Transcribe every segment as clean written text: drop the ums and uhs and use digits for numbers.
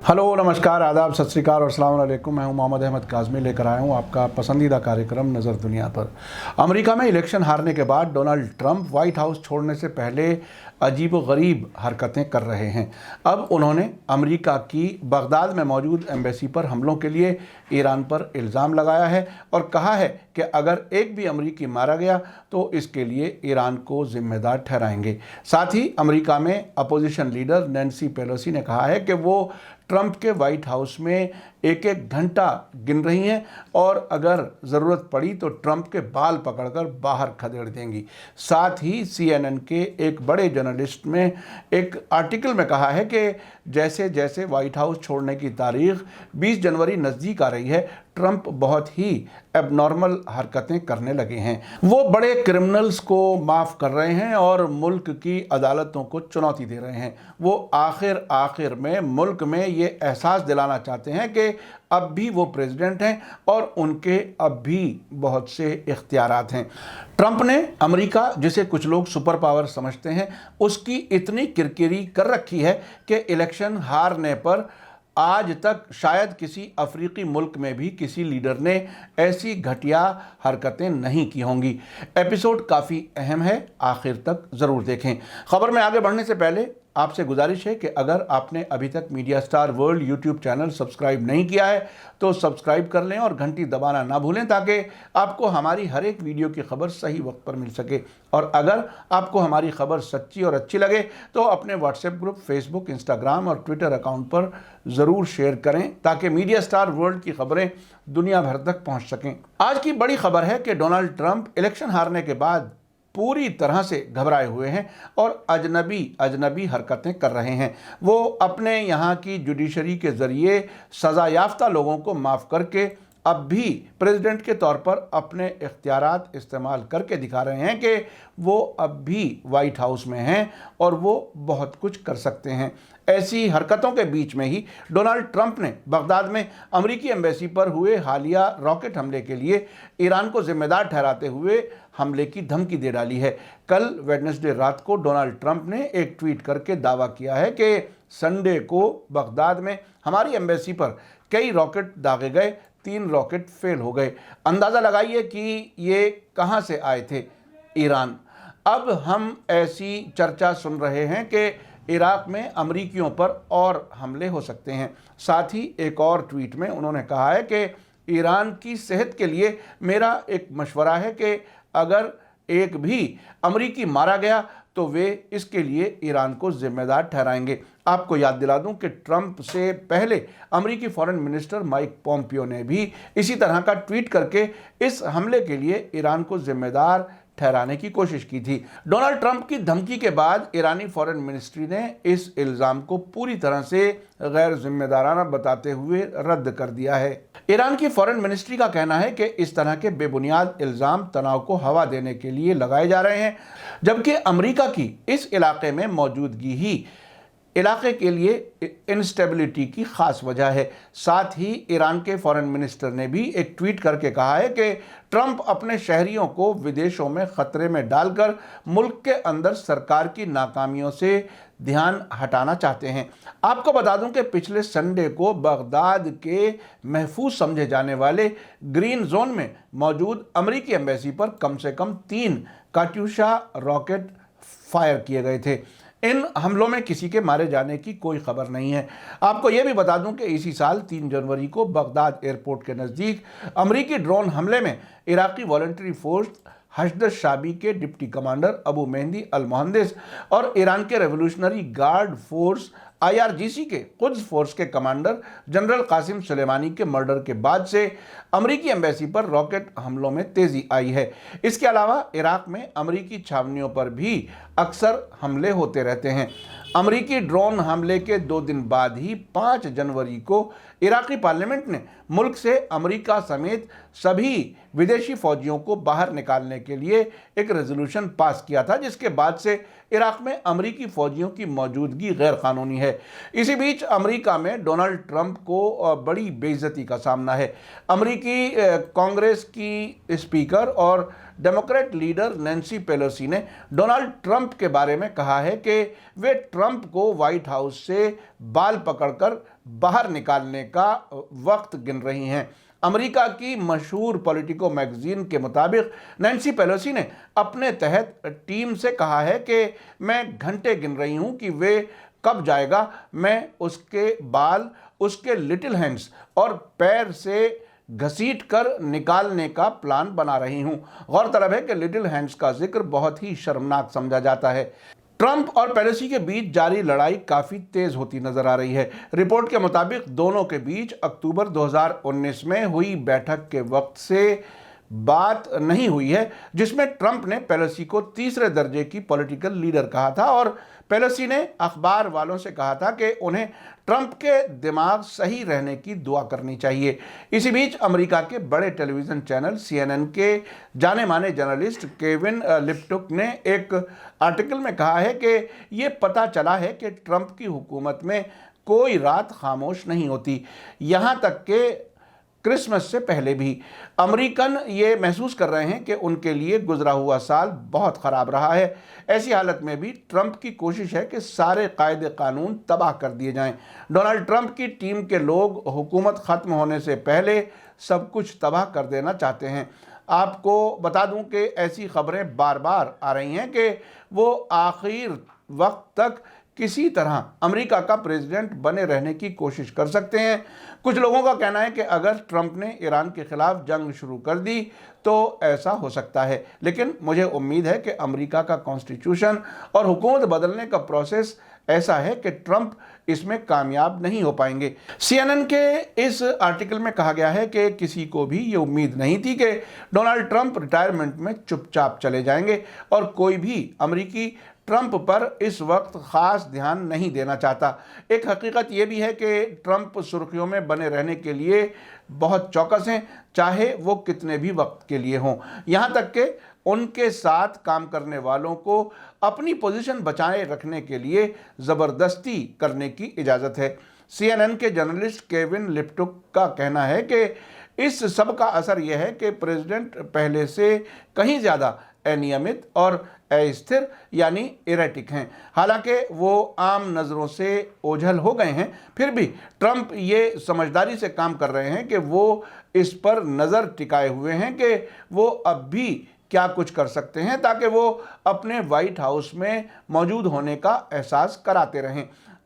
Hello, नमस्कार, आदाब, सत श्री अकाल और अस्सलाम वालेकुम। मैं हूं मोहम्मद अहमद काज़मी, लेकर आया हूं आपका पसंदीदा कार्यक्रम नज़र दुनिया पर। अमेरिका में इलेक्शन हारने के बाद डोनाल्ड ट्रंप व्हाइट हाउस छोड़ने से पहले अजीब व गरीब हरकतें कर रहे हैं। अब उन्होंने अमेरिका की बगदाद में मौजूद एम्बेसी पर हमलों के लिए ईरान पर इल्ज़ाम लगाया है और कहा है कि अगर एक भी अमरीकी मारा गया तो इसके लिए ईरान को जिम्मेदार ठहराएंगे। साथ ही अमेरिका में अपोजिशन लीडर नैन्सी पेलोसी ने कहा है कि वो ट्रंप के व्हाइट हाउस में एक एक घंटा गिन रही हैं और अगर ज़रूरत पड़ी तो ट्रंप के बाल पकड़कर बाहर खदेड़ देंगी। साथ ही CNN के एक बड़े जर्नलिस्ट में एक आर्टिकल में कहा है कि जैसे जैसे व्हाइट हाउस छोड़ने की तारीख 20 जनवरी नज़दीक आ रही है, ट्रंप बहुत ही एबनॉर्मल हरकतें करने लगे हैं। वो बड़े क्रिमिनल्स को माफ़ कर रहे हैं और मुल्क की अदालतों को चुनौती दे रहे हैं। वो आखिर में मुल्क में ये एहसास दिलाना चाहते हैं कि अब भी वो प्रेसिडेंट हैं और उनके अब भी बहुत से इख्तियारात हैं। ट्रंप ने अमेरिका, जिसे कुछ लोग सुपर पावर समझते हैं, उसकी इतनी किरकिरी कर रखी है कि इलेक्शन हारने पर आज तक शायद किसी अफ्रीकी मुल्क में भी किसी लीडर ने ऐसी घटिया हरकतें नहीं की होंगी। एपिसोड काफ़ी अहम है, आखिर तक ज़रूर देखें। खबर में आगे बढ़ने से पहले आपसे गुजारिश है कि अगर आपने अभी तक media star world YouTube channel subscribe नहीं किया है तो सब्सक्राइब कर लें और घंटी दबाना ना भूलें ताकि आपको हमारी हर एक वीडियो की खबर सही वक्त पर मिल सके। और अगर आपको हमारी खबर सच्ची और अच्छी लगे तो अपने व्हाट्सएप ग्रुप, फेसबुक, इंस्टाग्राम और ट्विटर अकाउंट पर ज़रूर शेयर करें ताकि मीडिया स्टार वर्ल्ड की खबरें दुनिया भर तक पहुँच सकें। आज की बड़ी खबर है कि डोनाल्ड ट्रंप इलेक्शन हारने के बाद पूरी तरह से घबराए हुए हैं और अजनबी हरकतें कर रहे हैं। वो अपने यहाँ की जुडिशरी के ज़रिए सज़ा याफ्ता लोगों को माफ़ करके अब भी प्रेसिडेंट के तौर पर अपने इख्तियारात इस्तेमाल करके दिखा रहे हैं कि वो अब भी वाइट हाउस में हैं और वो बहुत कुछ कर सकते हैं। ऐसी हरकतों के बीच में ही डोनाल्ड ट्रंप ने बगदाद में अमेरिकी एम्बेसी पर हुए हालिया रॉकेट हमले के लिए ईरान को जिम्मेदार ठहराते हुए हमले की धमकी दे डाली है। कल वेडनेसडे रात को डोनाल्ड ट्रंप ने एक ट्वीट करके दावा किया है कि संडे को बगदाद में हमारी एम्बेसी पर कई रॉकेट दागे गए, 3 रॉकेट फेल हो गए। अंदाज़ा लगाइए कि ये कहाँ से आए थे, ईरान। अब हम ऐसी चर्चा सुन रहे हैं कि इराक में अमरीकियों पर और हमले हो सकते हैं। साथ ही एक और ट्वीट में उन्होंने कहा है कि ईरान की सेहत के लिए मेरा एक मशवरा है कि अगर एक भी अमरीकी मारा गया तो वे इसके लिए ईरान को जिम्मेदार ठहराएंगे। आपको याद दिला दूं कि ट्रंप से पहले अमेरिकी फॉरेन मिनिस्टर माइक पोम्पियो ने भी इसी तरह का ट्वीट करके इस हमले के लिए ईरान को जिम्मेदार ठहराने की कोशिश की थी। डोनाल्ड ट्रंप की धमकी के बाद ईरानी फॉरेन मिनिस्ट्री ने इस इल्ज़ाम को पूरी तरह से गैर जिम्मेदाराना बताते हुए रद्द कर दिया है। ईरान की फॉरेन मिनिस्ट्री का कहना है कि इस तरह के बेबुनियाद इल्ज़ाम तनाव को हवा देने के लिए लगाए जा रहे हैं, जबकि अमेरिका की इस इलाके में मौजूदगी ही इलाके के लिए इंस्टेबिलिटी की ख़ास वजह है। साथ ही ईरान के फॉरेन मिनिस्टर ने भी एक ट्वीट करके कहा है कि ट्रंप अपने शहरियों को विदेशों में ख़तरे में डालकर मुल्क के अंदर सरकार की नाकामियों से ध्यान हटाना चाहते हैं। आपको बता दूं कि पिछले संडे को बगदाद के महफूज समझे जाने वाले ग्रीन जोन में मौजूद अमेरिकी एम्बेसी पर कम से कम 3 काट्यूशा रॉकेट फायर किए गए थे। इन हमलों में किसी के मारे जाने की कोई खबर नहीं है। आपको यह भी बता दूं कि इसी साल 3 जनवरी को बगदाद एयरपोर्ट के नज़दीक अमेरिकी ड्रोन हमले में इराकी वॉलंटरी फोर्स हशद शाबी के डिप्टी कमांडर अबू मेहंदी अल मोहंदिस और ईरान के रेवोल्यूशनरी गार्ड फोर्स IRGC के कुद्स फोर्स के कमांडर जनरल कासिम सुलेमानी के मर्डर के बाद से अमेरिकी एम्बेसी पर रॉकेट हमलों में तेज़ी आई है। इसके अलावा इराक में अमेरिकी छावनियों पर भी अक्सर हमले होते रहते हैं। अमेरिकी ड्रोन हमले के 2 दिन बाद ही 5 जनवरी को इराकी पार्लियामेंट ने मुल्क से अमेरिका समेत सभी विदेशी फौजियों को बाहर निकालने के लिए एक रेजोल्यूशन पास किया था, जिसके बाद से इराक में अमेरिकी फौजियों की मौजूदगी गैर कानूनी है। इसी बीच अमेरिका में डोनाल्ड ट्रंप को बड़ी बेइज्जती का सामना है। अमेरिकी कांग्रेस की स्पीकर और डेमोक्रेट लीडर नैन्सी पेलोसी ने डोनाल्ड ट्रंप के बारे में कहा है कि वे ट्रंप को व्हाइट हाउस से बाल पकड़कर बाहर निकालने का वक्त गिन रही हैं। अमेरिका की मशहूर पॉलिटिको मैगजीन के मुताबिक नैन्सी पेलोसी ने अपने तहत टीम से कहा है कि मैं घंटे गिन रही हूं कि वे कब जाएगा। मैं उसके बाल, उसके लिटिल हैंड्स और पैर से घसीट कर निकालने का प्लान बना रही हूं। गौरतलब है कि लिटिल हैंड्स का जिक्र बहुत ही शर्मनाक समझा जाता है। ट्रंप और पेलोसी के बीच जारी लड़ाई काफी तेज होती नजर आ रही है। रिपोर्ट के मुताबिक दोनों के बीच अक्टूबर 2019 में हुई बैठक के वक्त से बात नहीं हुई है, जिसमें ट्रंप ने पेलोसी को तीसरे दर्जे की पॉलिटिकल लीडर कहा था और पेलोसी ने अखबार वालों से कहा था कि उन्हें ट्रंप के दिमाग सही रहने की दुआ करनी चाहिए। इसी बीच अमेरिका के बड़े टेलीविजन चैनल CNN के जाने माने जर्नलिस्ट केविन लिप्टुक ने एक आर्टिकल में कहा है कि ये पता चला है कि ट्रंप की हुकूमत में कोई रात खामोश नहीं होती। यहाँ तक कि क्रिसमस से पहले भी अमेरिकन ये महसूस कर रहे हैं कि उनके लिए गुजरा हुआ साल बहुत ख़राब रहा है। ऐसी हालत में भी ट्रंप की कोशिश है कि सारे कायदे कानून तबाह कर दिए जाएं। डोनाल्ड ट्रंप की टीम के लोग हुकूमत ख़त्म होने से पहले सब कुछ तबाह कर देना चाहते हैं। आपको बता दूं कि ऐसी खबरें बार बार आ रही हैं कि वो आखिर वक्त तक किसी तरह अमेरिका का प्रेसिडेंट बने रहने की कोशिश कर सकते हैं। कुछ लोगों का कहना है कि अगर ट्रंप ने ईरान के खिलाफ जंग शुरू कर दी तो ऐसा हो सकता है, लेकिन मुझे उम्मीद है कि अमेरिका का कॉन्स्टिट्यूशन और हुकूमत बदलने का प्रोसेस ऐसा है कि ट्रंप इसमें कामयाब नहीं हो पाएंगे। CNN के इस आर्टिकल में कहा गया है कि किसी को भी ये उम्मीद नहीं थी कि डोनाल्ड ट्रंप रिटायरमेंट में चुपचाप चले जाएंगे और कोई भी अमेरिकी ट्रंप पर इस वक्त खास ध्यान नहीं देना चाहता। एक हकीकत यह भी है कि ट्रंप सुर्खियों में बने रहने के लिए बहुत चौकस हैं, चाहे वो कितने भी वक्त के लिए हों। यहाँ तक कि उनके साथ काम करने वालों को अपनी पोजीशन बचाए रखने के लिए ज़बरदस्ती करने की इजाज़त है। CNN के जर्नलिस्ट केविन लिप्टुक का कहना है कि इस सब का असर यह है कि प्रेसिडेंट पहले से कहीं ज़्यादा अनियमित और अस्थिर यानी इरेटिक हैं। हालांकि वो आम नज़रों से ओझल हो गए हैं, फिर भी ट्रंप ये समझदारी से काम कर रहे हैं कि वो इस पर नज़र टिकाए हुए हैं कि वो अब भी क्या कुछ कर सकते हैं ताकि वो अपने व्हाइट हाउस में मौजूद होने का एहसास कराते रहें।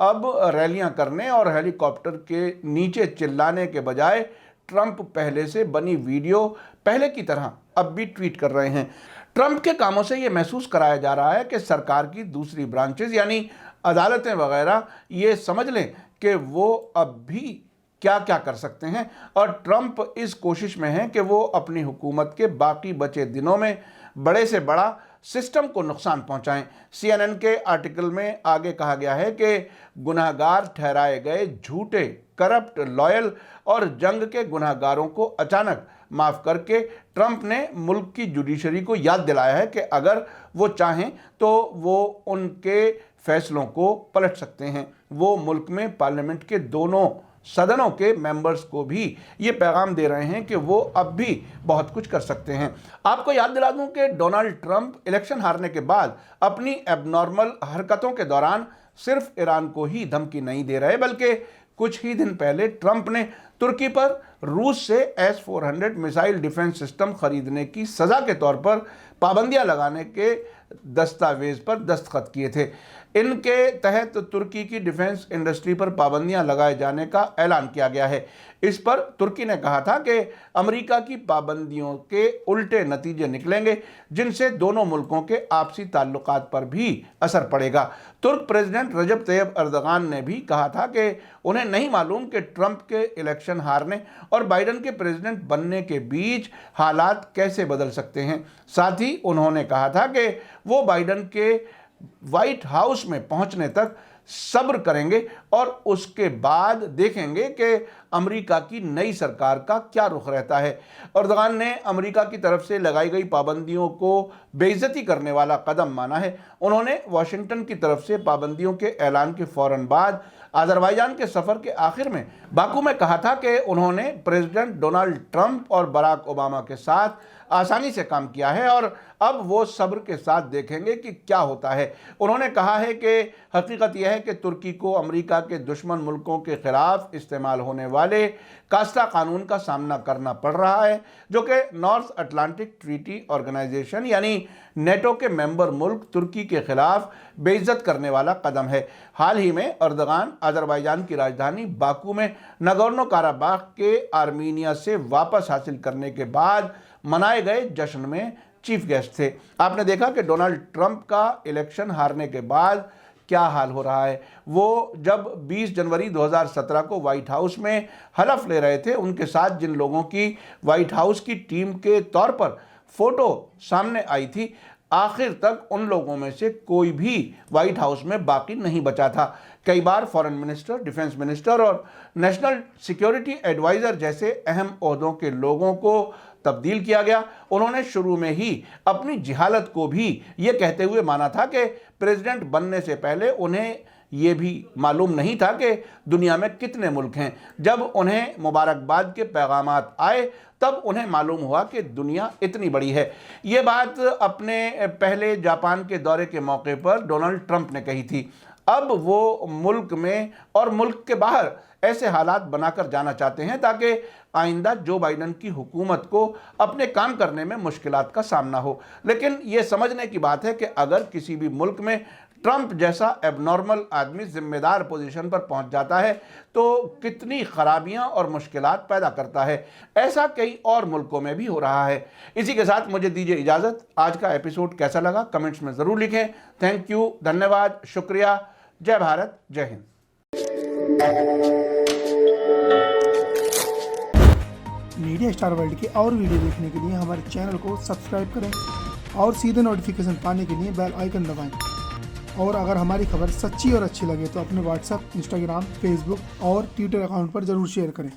अब रैलियां करने और हेलीकॉप्टर के नीचे चिल्लाने के बजाय ट्रंप पहले से बनी वीडियो पहले की तरह अब भी ट्वीट कर रहे हैं। ट्रंप के कामों से ये महसूस कराया जा रहा है कि सरकार की दूसरी ब्रांचेस यानी अदालतें वगैरह ये समझ लें कि वो अब भी क्या क्या कर सकते हैं और ट्रंप इस कोशिश में है कि वो अपनी हुकूमत के बाकी बचे दिनों में बड़े से बड़ा सिस्टम को नुकसान पहुंचाएं। CNN के आर्टिकल में आगे कहा गया है कि गुनाहगार ठहराए गए झूठे, करप्ट, लॉयल और जंग के गुनाहगारों को अचानक माफ़ करके ट्रंप ने मुल्क की जुडिशरी को याद दिलाया है कि अगर वो चाहें तो वो उनके फैसलों को पलट सकते हैं। वो मुल्क में पार्लियामेंट के दोनों सदनों के मेंबर्स को भी ये पैगाम दे रहे हैं कि वो अब भी बहुत कुछ कर सकते हैं। आपको याद दिला दूं कि डोनाल्ड ट्रंप इलेक्शन हारने के बाद अपनी एबनॉर्मल हरकतों के दौरान सिर्फ ईरान को ही धमकी नहीं दे रहे, बल्कि कुछ ही दिन पहले ट्रंप ने तुर्की पर रूस से S-400 मिसाइल डिफेंस सिस्टम खरीदने की सज़ा के तौर पर पाबंदियां लगाने के दस्तावेज पर दस्तखत किए थे। इनके तहत तुर्की की डिफेंस इंडस्ट्री पर पाबंदियां लगाए जाने का ऐलान किया गया है। इस पर तुर्की ने कहा था कि अमेरिका की पाबंदियों के उल्टे नतीजे निकलेंगे, जिनसे दोनों मुल्कों के आपसी ताल्लुकात पर भी असर पड़ेगा। तुर्क प्रेसिडेंट रजब तैयब अर्दगान ने भी कहा था कि उन्हें नहीं मालूम कि ट्रंप के इलेक्शन हारने और बाइडन के प्रेसिडेंट बनने के बीच हालात कैसे बदल सकते हैं। साथ ही उन्होंने कहा था कि वो बाइडन के व्हाइट हाउस में पहुंचने तक सब्र करेंगे और उसके बाद देखेंगे कि अमेरिका की नई सरकार का क्या रुख रहता है। अर्दगान ने अमेरिका की तरफ से लगाई गई पाबंदियों को बेइज्जती करने वाला कदम माना है। उन्होंने वाशिंगटन की तरफ से पाबंदियों के ऐलान के फौरन बाद अज़रबैजान के सफ़र के आखिर में बाकू में कहा था कि उन्होंने प्रेसिडेंट डोनाल्ड ट्रंप और बराक ओबामा के साथ आसानी से काम किया है और अब वो सब्र के साथ देखेंगे कि क्या होता है। उन्होंने कहा है कि हकीकत यह है कि तुर्की को अमेरिका के दुश्मन मुल्कों के खिलाफ इस्तेमाल होने वाले कास्टा कानून का सामना करना पड़ रहा है, जो कि नॉर्थ अटलांटिक ट्रीटी ऑर्गेनाइजेशन यानी नेटो के मेंबर मुल्क तुर्की के खिलाफ बेइज्जत करने वाला कदम है। हाल ही में एर्दोगान अज़रबैजान की राजधानी बाकू में नगोर्नो काराबाख के आर्मीनिया से वापस हासिल करने के बाद मनाए गए जश्न में चीफ गेस्ट थे। आपने देखा कि डोनाल्ड ट्रंप का इलेक्शन हारने के बाद क्या हाल हो रहा है। वो जब 20 जनवरी 2017 को व्हाइट हाउस में हलफ ले रहे थे, उनके साथ जिन लोगों की व्हाइट हाउस की टीम के तौर पर फोटो सामने आई थी, आखिर तक उन लोगों में से कोई भी व्हाइट हाउस में बाकी नहीं बचा था। कई बार फॉरेन मिनिस्टर, डिफेंस मिनिस्टर और नेशनल सिक्योरिटी एडवाइज़र जैसे अहम ओहदों के लोगों को तब्दील किया गया। उन्होंने शुरू में ही अपनी जिहालत को भी ये कहते हुए माना था कि प्रेसिडेंट बनने से पहले उन्हें ये भी मालूम नहीं था कि दुनिया में कितने मुल्क हैं। जब उन्हें मुबारकबाद के पैगामात आए तब उन्हें मालूम हुआ कि दुनिया इतनी बड़ी है। ये बात अपने पहले जापान के दौरे के मौके पर डोनाल्ड ट्रंप ने कही थी। अब वो मुल्क में और मुल्क के बाहर ऐसे हालात बनाकर जाना चाहते हैं ताकि आइंदा जो बाइडन की हुकूमत को अपने काम करने में मुश्किलात का सामना हो। लेकिन ये समझने की बात है कि अगर किसी भी मुल्क में ट्रंप जैसा एबनॉर्मल आदमी जिम्मेदार पोजीशन पर पहुंच जाता है तो कितनी खराबियां और मुश्किलात पैदा करता है। ऐसा कई और मुल्कों में भी हो रहा है। इसी के साथ मुझे दीजिए इजाज़त। आज का एपिसोड कैसा लगा कमेंट्स में ज़रूर लिखें। थैंक यू, धन्यवाद, शुक्रिया। जय भारत, जय हिंद। मीडिया स्टार वर्ल्ड के और वीडियो देखने के लिए हमारे चैनल को सब्सक्राइब करें और सीधे नोटिफिकेशन पाने के लिए बेल आइकन दबाएं। और अगर हमारी खबर सच्ची और अच्छी लगे तो अपने व्हाट्सएप, इंस्टाग्राम, फेसबुक और ट्विटर अकाउंट पर ज़रूर शेयर करें।